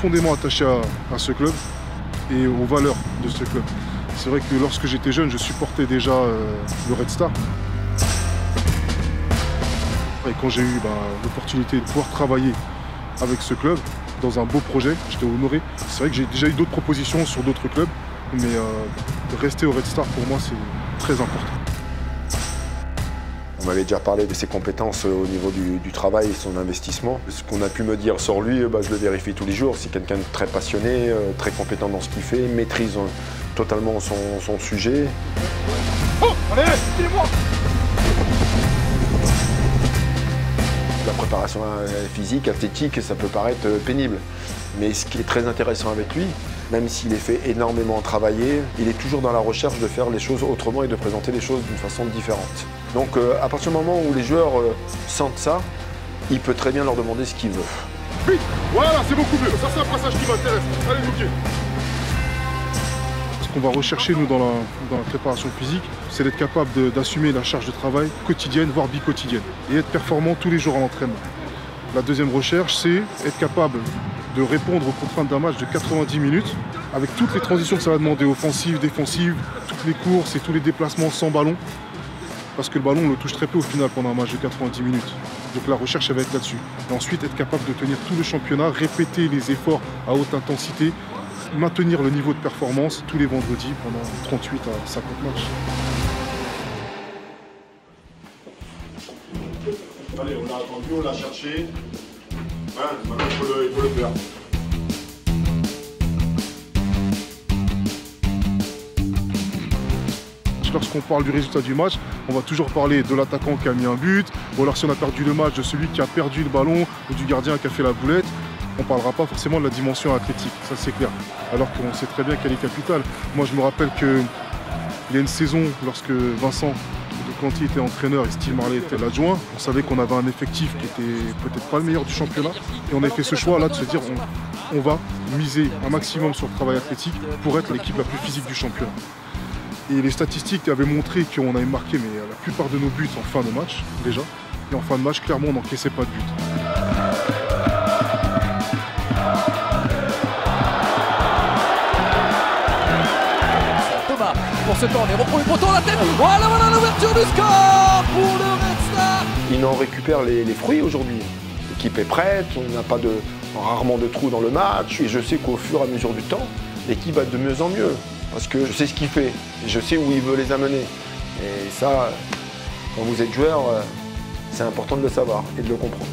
profondément attaché à ce club et aux valeurs de ce club. C'est vrai que lorsque j'étais jeune, je supportais déjà le Red Star. Et quand j'ai eu l'opportunité de pouvoir travailler avec ce club dans un beau projet, j'étais honoré. C'est vrai que j'ai déjà eu d'autres propositions sur d'autres clubs, mais rester au Red Star pour moi c'est très important. On m'avait déjà parlé de ses compétences au niveau du travail et son investissement. Ce qu'on a pu me dire sur lui, je le vérifie tous les jours. C'est quelqu'un de très passionné, très compétent dans ce qu'il fait, maîtrise totalement son sujet. Oh, allez, tirez-moi! La préparation physique, athlétique, ça peut paraître pénible. Mais ce qui est très intéressant avec lui, même s'il est fait énormément travailler, il est toujours dans la recherche de faire les choses autrement et de présenter les choses d'une façon différente. Donc à partir du moment où les joueurs sentent ça, il peut très bien leur demander ce qu'il veut. Vite! Voilà, c'est beaucoup mieux. Ça, c'est un passage qui m'intéresse. Allez, Luquet. Ce qu'on va rechercher, nous, dans la préparation physique, c'est d'être capable d'assumer la charge de travail quotidienne, voire bi-quotidienne, et être performant tous les jours à l'entraînement. La deuxième recherche, c'est être capable de répondre aux contraintes d'un match de 90 minutes, avec toutes les transitions que ça va demander, offensives, défensives, toutes les courses et tous les déplacements sans ballon. Parce que le ballon, on le touche très peu au final pendant un match de 90 minutes. Donc la recherche, elle va être là-dessus. Et ensuite, être capable de tenir tout le championnat, répéter les efforts à haute intensité, maintenir le niveau de performance tous les vendredis pendant 38 à 50 matchs. Allez, on l'a attendu, on l'a cherché. Maintenant, il faut le faire. Lorsqu'on parle du résultat du match, on va toujours parler de l'attaquant qui a mis un but, ou alors si on a perdu le match, de celui qui a perdu le ballon, ou du gardien qui a fait la boulette. On ne parlera pas forcément de la dimension athlétique, ça c'est clair. Alors qu'on sait très bien qu'elle est capitale. Moi je me rappelle qu'il y a une saison, lorsque Vincent de Clanty était entraîneur et Steve Marley était l'adjoint, on savait qu'on avait un effectif qui était peut-être pas le meilleur du championnat. Et on a fait ce choix là de se dire on va miser un maximum sur le travail athlétique pour être l'équipe la plus physique du championnat. Et les statistiques avaient montré qu'on avait marqué la plupart de nos buts en fin de match, déjà. Et en fin de match, clairement, on n'encaissait pas de but. Thomas, pour ce temps, il reprend le poteau, la tête. Voilà l'ouverture du score pour le Red Star. Il en récupère les fruits aujourd'hui. L'équipe est prête, on n'a pas rarement de trous dans le match. Et je sais qu'au fur et à mesure du temps, l'équipe va de mieux en mieux. Parce que je sais ce qu'il fait, et je sais où il veut les amener. Et ça, quand vous êtes joueur, c'est important de le savoir et de le comprendre.